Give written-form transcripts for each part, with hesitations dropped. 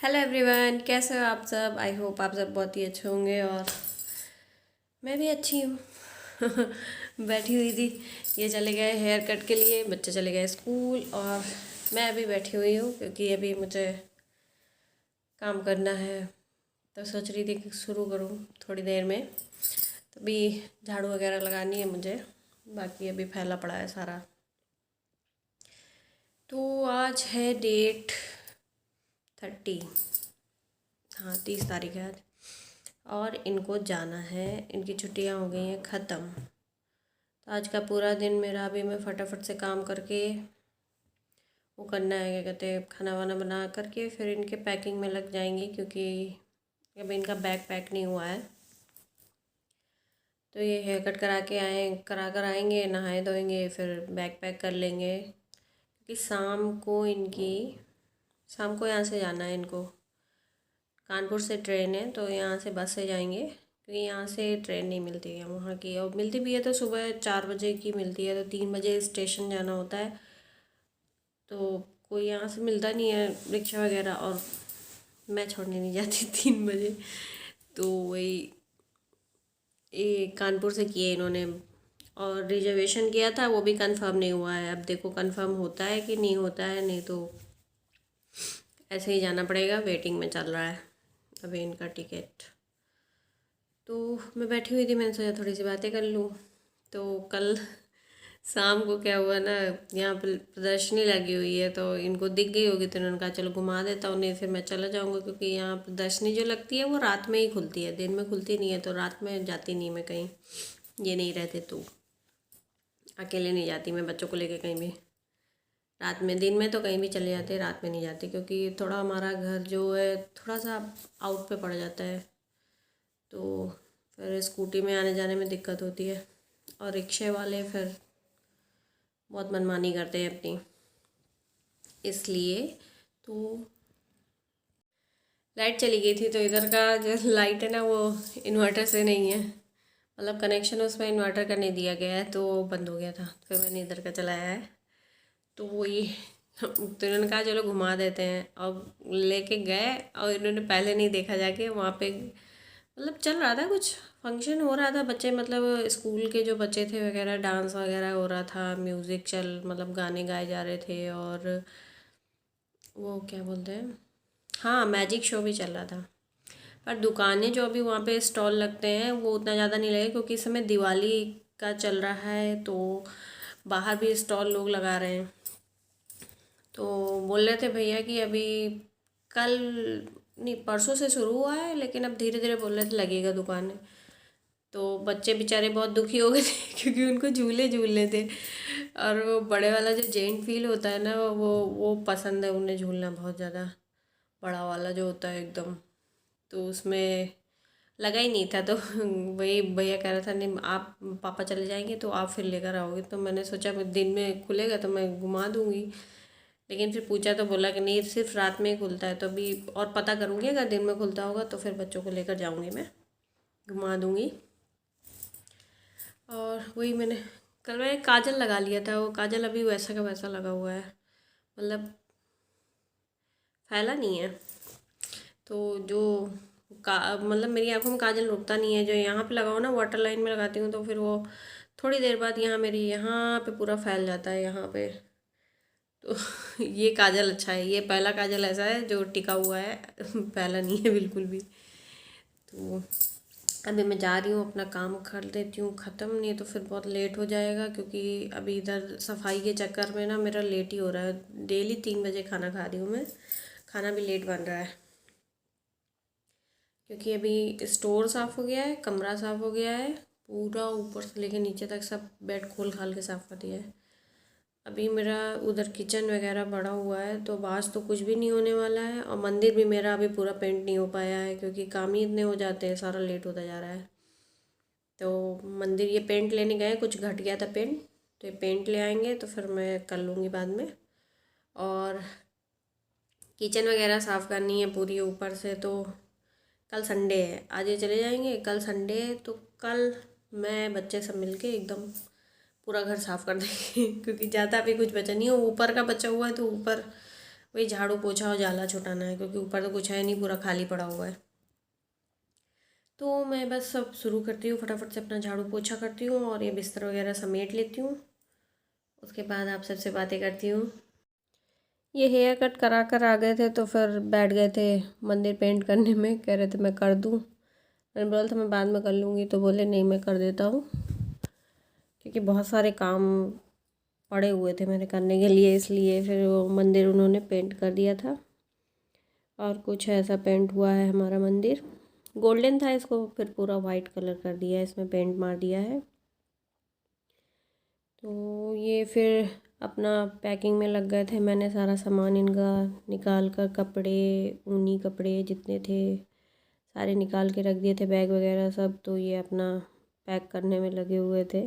Hello everyone, कैसे हो आप सब। आई होप आप सब बहुत ही अच्छे होंगे और मैं भी अच्छी हूँ। बैठी हुई थी, ये चले गए हेयर कट के लिए, बच्चे चले गए स्कूल और मैं अभी बैठी हुई हूँ क्योंकि अभी मुझे काम करना है। तो सोच रही थी कि शुरू करूँ थोड़ी देर में। तो अभी झाड़ू वगैरह लगानी है मुझे, बाकी अभी फैला पड़ा है सारा। तो आज है डेट 30, हाँ 30 तारीख है आज। और इनको जाना है, इनकी छुट्टियां हो गई हैं ख़त्म। तो आज का पूरा दिन मेरा अभी मैं फटाफट से काम करके वो करना है, क्या कहते हैं, खाना वाना बना करके फिर इनके पैकिंग में लग जाएंगी क्योंकि अभी इनका बैग पैक नहीं हुआ है। तो ये हेयर कट करा कर आएंगे, नहाए धोएंगे, फिर बैग पैक कर लेंगे क्योंकि शाम को यहाँ से जाना है इनको। कानपुर से ट्रेन है तो यहाँ से बस से जाएंगे क्योंकि यहाँ से ट्रेन नहीं मिलती है वहाँ की, और मिलती भी है तो सुबह 4 बजे की मिलती है, तो 3 बजे स्टेशन जाना होता है। तो कोई यहाँ से मिलता नहीं है रिक्शा वगैरह, और मैं छोड़ने नहीं जाती 3 बजे। तो वही ये कानपुर से किए इन्होंने, और रिजर्वेशन किया था वो भी कंफर्म नहीं हुआ है। अब देखो कंफर्म होता है कि नहीं होता है, नहीं तो ऐसे ही जाना पड़ेगा। वेटिंग में चल रहा है अभी इनका टिकट। तो मैं बैठी हुई थी, मैंने सोचा थोड़ी सी बातें कर लूँ। तो कल शाम को क्या हुआ ना, यहाँ पर प्रदर्शनी लगी हुई है तो इनको दिख गई होगी, तो इन्होंने कहा चलो घुमा देता हूँ, नहीं फिर मैं चला जाऊँगा क्योंकि यहाँ प्रदर्शनी जो लगती है वो रात में ही खुलती है, दिन में खुलती नहीं है। तो रात में जाती नहीं मैं कहीं, ये नहीं रहते तो अकेले नहीं जाती मैं बच्चों को लेके कहीं भी। रात में, दिन में तो कहीं भी चले जाते, रात में नहीं जाती क्योंकि थोड़ा हमारा घर जो है थोड़ा सा आउट पे पड़ जाता है, तो फिर स्कूटी में आने जाने में दिक्कत होती है। और रिक्शे वाले फिर बहुत मनमानी करते हैं अपनी, इसलिए। तो लाइट चली गई थी, तो इधर का जो लाइट है ना वो इन्वर्टर से नहीं है, मतलब कनेक्शन उसमें इन्वर्टर का नहीं दिया गया है, तो वो बंद हो गया था। फिर मैंने इधर का चलाया है। तो वही तो इन्होंने कहा चलो घुमा देते हैं, और लेके गए और इन्होंने पहले नहीं देखा जाके वहाँ पे, मतलब चल रहा था कुछ फंक्शन हो रहा था, बच्चे मतलब स्कूल के जो बच्चे थे वगैरह, डांस वगैरह हो रहा था, म्यूज़िक मतलब गाने गाए जा रहे थे, और वो क्या बोलते हैं, हाँ मैजिक शो भी चल रहा था। पर दुकानें जो अभी वहाँ पे स्टॉल लगते हैं वो उतना ज़्यादा नहीं लगे क्योंकि इस समय दिवाली का चल रहा है, तो बाहर भी स्टॉल लोग लगा रहे हैं। तो बोल रहे थे भैया कि अभी कल नहीं परसों से शुरू हुआ है, लेकिन अब धीरे धीरे बोल रहे थे लगेगा दुकानें। तो बच्चे बेचारे बहुत दुखी हो गए थे क्योंकि उनको झूले झूलने थे, और वो बड़े वाला जो जेंट फील होता है ना, वो पसंद है उन्हें झूलना बहुत ज़्यादा, बड़ा वाला जो होता है एकदम। तो उसमें लगा ही नहीं था, तो वही भैया कह रहा था नहीं आप पापा चले जाएंगे तो आप फिर लेकर आओगे, तो मैंने सोचा दिन में खुलेगा तो मैं घुमा दूँगी। लेकिन फिर पूछा तो बोला कि नहीं सिर्फ रात में ही खुलता है, तो अभी और पता करूँगी, अगर दिन में खुलता होगा तो फिर बच्चों को लेकर जाऊँगी, मैं घुमा दूँगी। और वही मैंने कल मैं काजल लगा लिया था, वो काजल अभी वैसा का वैसा लगा हुआ है, मतलब फैला नहीं है। तो जो मतलब मेरी आंखों में काजल रुकता नहीं है, जो यहाँ पे लगाओ ना वाटर लाइन में लगाती हूँ तो फिर वो थोड़ी देर बाद यहाँ मेरी यहाँ पे पूरा फैल जाता है यहाँ पे। तो ये काजल अच्छा है, ये पहला काजल ऐसा है जो टिका हुआ है, फैला नहीं है बिल्कुल भी। तो अभी मैं जा रही हूँ, अपना काम कर देती हूँ ख़त्म, नहीं तो फिर बहुत लेट हो जाएगा क्योंकि अभी इधर सफाई के चक्कर में ना मेरा लेट ही हो रहा है। डेली 3 बजे खाना खा रही हूँ मैं, खाना भी लेट बन रहा है क्योंकि अभी स्टोर साफ़ हो गया है, कमरा साफ़ हो गया है, पूरा ऊपर से लेके नीचे तक सब बेड खोल खाल के साफ़ कर दिया है। अभी मेरा उधर किचन वगैरह बड़ा हुआ है तो आज तो कुछ भी नहीं होने वाला है, और मंदिर भी मेरा अभी पूरा पेंट नहीं हो पाया है क्योंकि काम ही इतने हो जाते हैं, सारा लेट होता जा रहा है। तो मंदिर ये पेंट लेने गए, कुछ घट गया था पेंट, तो ये पेंट ले आएंगे तो फिर मैं कर लूँगी बाद में। और किचन वगैरह साफ़ करनी है पूरी ऊपर से, तो कल संडे है, आज ये चले जाएंगे, कल संडे है, तो कल मैं बच्चे सब मिलके एकदम पूरा घर साफ़ कर देंगे क्योंकि ज़्यादा अभी कुछ बचा नहीं है, ऊपर का बचा हुआ है तो ऊपर वही झाड़ू पोछा और जाला छुटाना है, क्योंकि ऊपर तो कुछ है नहीं, पूरा खाली पड़ा हुआ है। तो मैं बस सब शुरू करती हूँ, फटाफट से अपना झाड़ू पोछा करती हूँ और ये बिस्तर वगैरह समेट लेती हूँ। उसके बाद आप सबसे बातें करती हूँ। ये हेयर कट करा कर आ गए थे, तो फिर बैठ गए थे मंदिर पेंट करने में। कह रहे थे मैं कर दूँ, मैंने बोला था मैं बाद में कर लूँगी, तो बोले नहीं मैं कर देता हूँ, क्योंकि बहुत सारे काम पड़े हुए थे मेरे करने के लिए, इसलिए फिर वो मंदिर उन्होंने पेंट कर दिया था। और कुछ ऐसा पेंट हुआ है हमारा मंदिर, गोल्डन था, इसको फिर पूरा वाइट कलर कर दिया है, इसमें पेंट मार दिया है। तो ये फिर अपना पैकिंग में लग गए थे। मैंने सारा सामान इनका निकाल कर, कपड़े, ऊनी कपड़े जितने थे सारे निकाल के रख दिए थे, बैग वगैरह सब। तो ये अपना पैक करने में लगे हुए थे,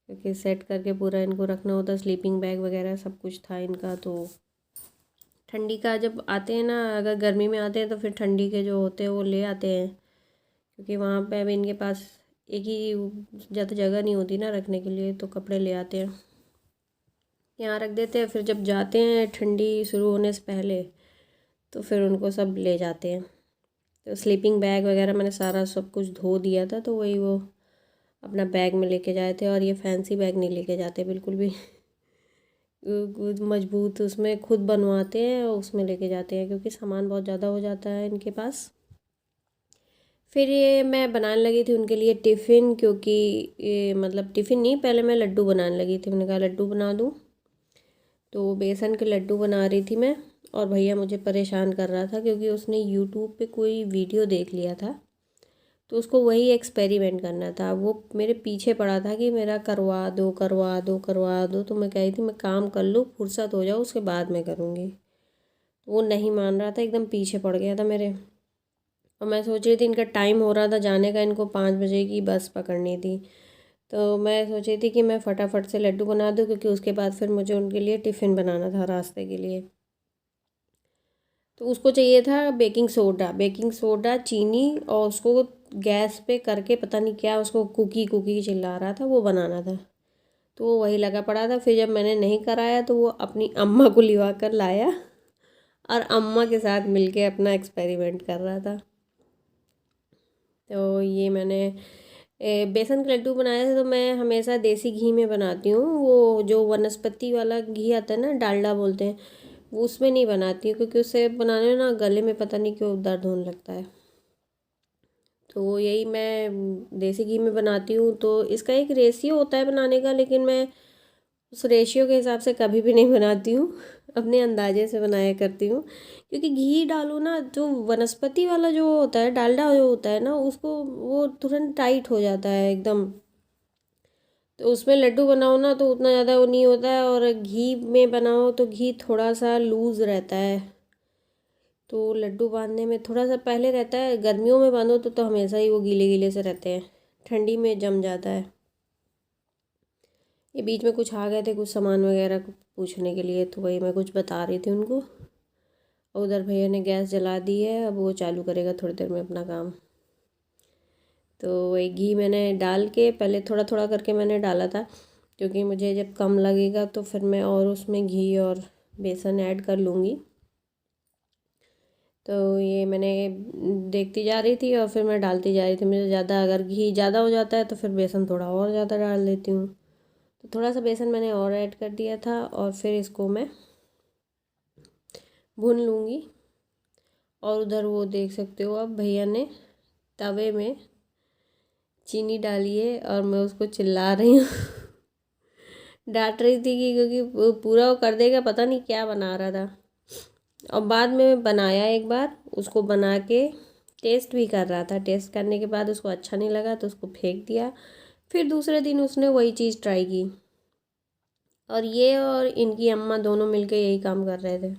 क्योंकि सेट करके पूरा इनको रखना होता, स्लीपिंग बैग वगैरह सब कुछ था इनका। तो ठंडी का जब आते हैं ना, अगर गर्मी में आते हैं तो फिर ठंडी के जो होते हैं वो ले आते हैं, क्योंकि वहाँ पे अभी इनके पास एक ही ज़्यादा जगह नहीं होती ना रखने के लिए, तो कपड़े ले आते हैं, यहाँ रख देते हैं। फिर जब जाते हैं ठंडी शुरू होने से पहले, तो फिर उनको सब ले जाते हैं। तो स्लीपिंग बैग वगैरह मैंने सारा सब कुछ धो दिया था, तो वही वो अपना बैग में लेके जाए थे। और ये फैंसी बैग नहीं लेके जाते बिल्कुल भी, मजबूत उसमें खुद बनवाते हैं और उसमें लेके जाते हैं, क्योंकि सामान बहुत ज़्यादा हो जाता है इनके पास। फिर ये मैं बनाने लगी थी उनके लिए टिफ़िन, क्योंकि ये मतलब टिफ़िन नहीं, पहले मैं लड्डू बनाने लगी थी। मैंने कहा लड्डू बना दूँ, तो बेसन के लड्डू बना रही थी मैं। और भैया मुझे परेशान कर रहा था, क्योंकि उसने यूट्यूब पे कोई वीडियो देख लिया था, तो उसको वही एक्सपेरिमेंट करना था। वो मेरे पीछे पड़ा था कि मेरा करवा दो करवा दो करवा दो। तो मैं कह रही थी मैं काम कर लूँ, फुर्सत हो जाओ, उसके बाद मैं करूँगी। तो वो नहीं मान रहा था, एकदम पीछे पड़ गया था मेरे। और मैं सोच रही थी इनका टाइम हो रहा था जाने का, इनको 5 बजे की बस पकड़नी थी। तो मैं सोच रही थी कि मैं फटाफट से लड्डू बना दूँ, क्योंकि उसके बाद फिर मुझे उनके लिए टिफ़िन बनाना था रास्ते के लिए। तो उसको चाहिए था बेकिंग सोडा, चीनी, और उसको गैस पे करके पता नहीं क्या, उसको कुकी कुकी चिल्ला रहा था, वो बनाना था। तो वो वही लगा पड़ा था। फिर जब मैंने नहीं कराया, तो वो अपनी अम्मा को लिवा कर लाया और अम्मा के साथ मिलके अपना एक्सपेरिमेंट कर रहा था। तो ये मैंने बेसन के लड्डू बनाए थे। तो मैं हमेशा देसी घी में बनाती हूँ, वो जो वनस्पति वाला घी आता है ना, डालडा बोलते हैं, वो उसमें नहीं बनाती हूँ, क्योंकि उससे बनाने में ना गले में पता नहीं क्यों दर्द होने लगता है। तो यही मैं देसी घी में बनाती हूँ। तो इसका एक रेशियो होता है बनाने का, लेकिन मैं उस रेशियो के हिसाब से कभी भी नहीं बनाती हूँ, अपने अंदाजे से बनाया करती हूँ। क्योंकि घी डालो ना, जो वनस्पति वाला जो होता है, डालडा जो होता है ना, उसको वो तुरंत टाइट हो जाता है एकदम। तो उसमें लड्डू बनाओ ना, तो उतना ज़्यादा वो नहीं होता है, और घी में बनाओ तो घी थोड़ा सा लूज़ रहता है। तो लड्डू बांधने में थोड़ा सा पहले रहता है, गर्मियों में बांधो तो हमेशा ही वो गीले गीले से रहते हैं, ठंडी में जम जाता है। ये बीच में कुछ आ गए थे कुछ सामान वगैरह को पूछने के लिए, तो वही मैं कुछ बता रही थी उनको। और उधर भैया ने गैस जला दी है, अब वो चालू करेगा थोड़ी देर में अपना काम। तो वही घी मैंने डाल के पहले थोड़ा थोड़ा करके मैंने डाला था, क्योंकि मुझे जब कम लगेगा तो फिर मैं और उसमें घी और बेसन ऐड कर लूँगी। तो ये मैंने देखती जा रही थी और फिर मैं डालती जा रही थी। मुझे ज़्यादा, अगर घी ज़्यादा हो जाता है तो फिर बेसन थोड़ा और ज़्यादा डाल देती हूँ। तो थोड़ा सा बेसन मैंने और ऐड कर दिया था, और फिर इसको मैं भून लूँगी। और उधर वो देख सकते हो अब, भैया ने तवे में चीनी डाली है और मैं उसको चिल्ला रही हूँ डांट रही थी कि क्योंकि वो पूरा वो कर देगा, पता नहीं क्या बना रहा था। और बाद में बनाया एक बार, उसको बना के टेस्ट भी कर रहा था। टेस्ट करने के बाद उसको अच्छा नहीं लगा, तो उसको फेंक दिया। फिर दूसरे दिन उसने वही चीज़ ट्राई की, और ये और इनकी अम्मा दोनों मिलके यही काम कर रहे थे।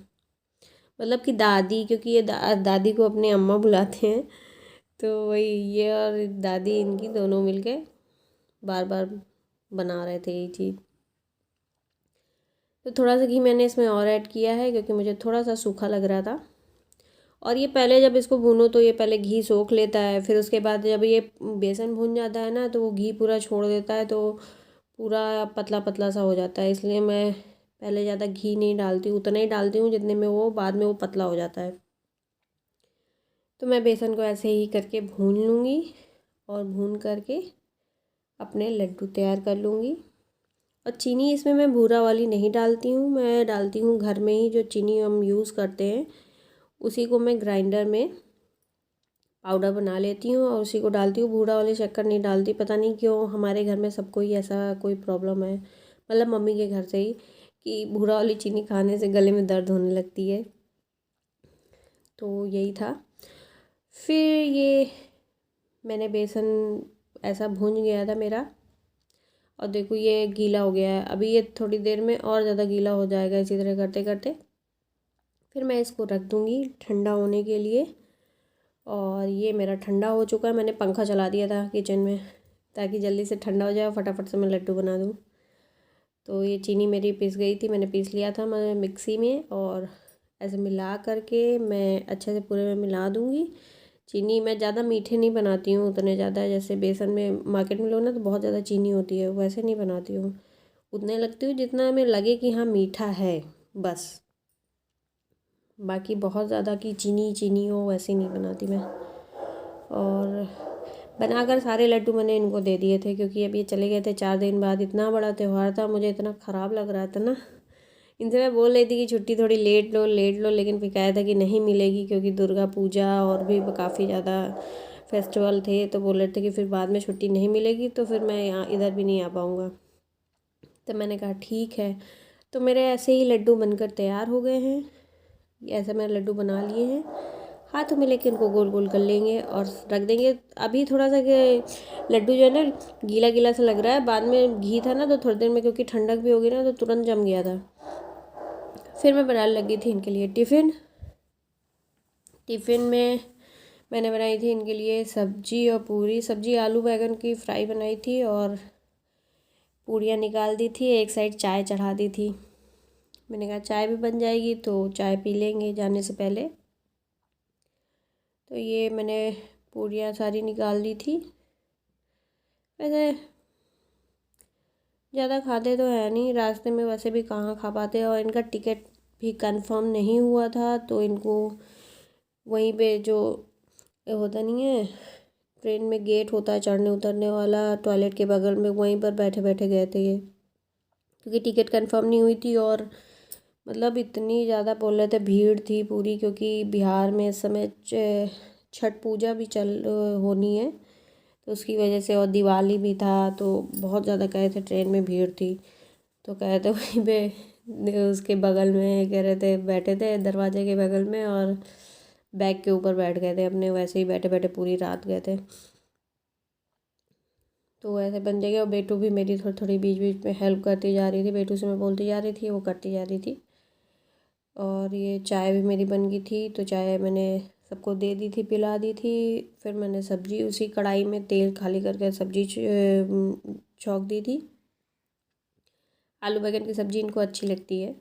मतलब कि दादी, क्योंकि ये दादी को अपने अम्मा बुलाते हैं, तो वही ये और दादी इनकी दोनों मिलके बार बार बना रहे थे ये चीज़। तो थोड़ा सा घी मैंने इसमें और ऐड किया है, क्योंकि मुझे थोड़ा सा सूखा लग रहा था। और ये पहले जब इसको भूनो तो ये पहले घी सोख लेता है, फिर उसके बाद जब ये बेसन भून जाता है ना, तो वो घी पूरा छोड़ देता है, तो पूरा पतला पतला सा हो जाता है। इसलिए मैं पहले ज़्यादा घी नहीं डालती हूँ, उतना ही डालती हूँ जितने में वो बाद में वो पतला हो जाता है। तो मैं बेसन को ऐसे ही करके भून लूँगी और भून करके अपने लड्डू तैयार कर लूँगी। और चीनी इसमें मैं भूरा वाली नहीं डालती हूँ, मैं डालती हूँ घर में ही जो चीनी हम यूज़ करते हैं उसी को मैं ग्राइंडर में पाउडर बना लेती हूँ और उसी को डालती हूँ। भूरा वाली शक्कर नहीं डालती, पता नहीं क्यों हमारे घर में सबको ही ऐसा कोई प्रॉब्लम है, मतलब मम्मी के घर से ही, कि भूरा वाली चीनी खाने से गले में दर्द होने लगती है। तो यही था। फिर ये मैंने बेसन ऐसा भून गया था मेरा, और देखो ये गीला हो गया है। अभी ये थोड़ी देर में और ज़्यादा गीला हो जाएगा इसी तरह करते करते। फिर मैं इसको रख दूँगी ठंडा होने के लिए। और ये मेरा ठंडा हो चुका है, मैंने पंखा चला दिया था किचन में ताकि जल्दी से ठंडा हो जाए, फटाफट से मैं लड्डू बना दूँ। तो ये चीनी मेरी पिस गई थी, मैंने पीस लिया था मैं मिक्सी में, और ऐसे मिला करके मैं अच्छे से पूरे में मिला दूँगी। चीनी मैं ज़्यादा मीठे नहीं बनाती हूँ उतने ज़्यादा, जैसे बेसन में मार्केट में लो ना तो बहुत ज़्यादा चीनी होती है, वैसे नहीं बनाती हूँ। उतने लगती हूँ जितना हमें लगे कि हाँ मीठा है बस, बाकी बहुत ज़्यादा कि चीनी चीनी हो वैसे नहीं बनाती मैं। और बनाकर सारे लड्डू मैंने इनको दे दिए थे, क्योंकि अब ये चले गए थे 4 दिन बाद। इतना बड़ा त्यौहार था, मुझे इतना ख़राब लग रहा था ना। इनसे मैं बोल रही थी कि छुट्टी थोड़ी लेट लो, लेकिन फिर कहा था कि नहीं मिलेगी, क्योंकि दुर्गा पूजा और भी काफ़ी ज़्यादा फेस्टिवल थे, तो बोल रहे थे कि फिर बाद में छुट्टी नहीं मिलेगी, तो फिर मैं यहाँ इधर भी नहीं आ पाऊँगा। तो मैंने कहा ठीक है। तो मेरे ऐसे ही लड्डू बनकर तैयार हो गए हैं। ऐसे मैंने लड्डू बना लिए हैं, हाथों में लेके उनको गोल गोल कर लेंगे और रख देंगे। अभी थोड़ा सा लड्डू जो है ना गीला गीला सा लग रहा है, बाद में घी था ना तो थोड़ी देर में, क्योंकि ठंडक भी होगी ना तो तुरंत जम गया था। फिर मैं बनाने लगी थी इनके लिए टिफ़िन में मैंने बनाई थी इनके लिए सब्जी और पूरी। सब्जी आलू बैंगन की फ्राई बनाई थी और पूरियाँ निकाल दी थी, एक साइड चाय चढ़ा दी थी। मैंने कहा चाय भी बन जाएगी तो चाय पी लेंगे जाने से पहले। तो ये मैंने पूरियाँ सारी निकाल दी थी। वैसे ज़्यादा खाते तो है नहीं, रास्ते में वैसे भी कहाँ खा पाते, और इनका टिकट भी कंफर्म नहीं हुआ था, तो इनको वहीं पे जो होता नहीं है ट्रेन में गेट होता है चढ़ने उतरने वाला, टॉयलेट के बगल में, वहीं पर बैठे बैठे गए थे ये, क्योंकि टिकट कंफर्म नहीं हुई थी। और मतलब इतनी ज़्यादा बोल रहे थे, भीड़ थी पूरी, क्योंकि बिहार में इस समय छठ पूजा भी होनी है, तो उसकी वजह से, और दिवाली भी था, तो बहुत ज़्यादा कहे थे ट्रेन में भीड़ थी। तो कहे थे वहीं पे उसके बगल में कह रहे थे, बैठे थे दरवाजे के बगल में और बैग के ऊपर बैठ गए थे अपने, वैसे ही बैठे बैठे पूरी रात गए थे। तो ऐसे बन जाएगा। और बेटू भी मेरी थोड़ी थोड़ी बीच बीच में हेल्प करती जा रही थी, बेटू से मैं बोलती जा रही थी, वो करती जा रही थी। और ये चाय भी मेरी बन गई थी, तो चाय मैंने सबको दे दी थी, पिला दी थी। फिर मैंने सब्ज़ी उसी कढ़ाई में तेल खाली करके सब्ज़ी छौंक दी थी। आलू बैंगन की सब्ज़ी इनको अच्छी लगती है,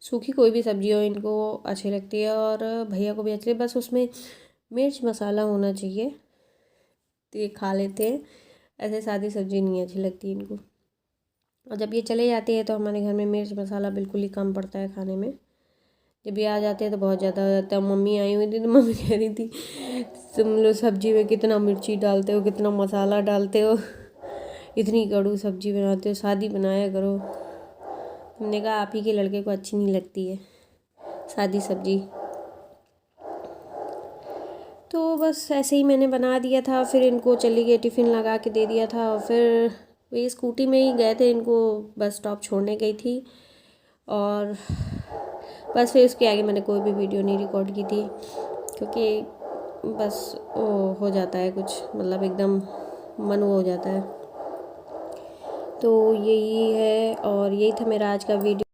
सूखी कोई भी सब्ज़ी हो इनको अच्छी लगती है, और भैया को भी अच्छी, बस उसमें मिर्च मसाला होना चाहिए तो ये खा लेते हैं। ऐसे सादी सब्ज़ी नहीं अच्छी लगती इनको। और जब ये चले जाते हैं तो हमारे घर में मिर्च मसाला बिल्कुल ही कम पड़ता है खाने में। जब ये आ जाते हैं तो बहुत ज़्यादा हो जाता है। मम्मी आई हुई थी तो मम्मी कह रही थी तुम लोग सब्ज़ी में कितना मिर्ची डालते हो, कितना मसाला डालते हो, इतनी कड़ू सब्ज़ी बनाते हो, सादी बनाया करो। हमने कहा आप ही के लड़के को अच्छी नहीं लगती है सादी सब्ज़ी। तो बस ऐसे ही मैंने बना दिया था, फिर इनको चली गई टिफ़िन लगा के दे दिया था, और फिर वही स्कूटी में ही गए थे, इनको बस स्टॉप छोड़ने गई थी। और बस फिर इसके आगे मैंने कोई भी वीडियो नहीं रिकॉर्ड की थी, क्योंकि बस वो हो जाता है कुछ, मतलब एकदम मन वो हो जाता है। तो यही है, और यही था मेरा आज का वीडियो।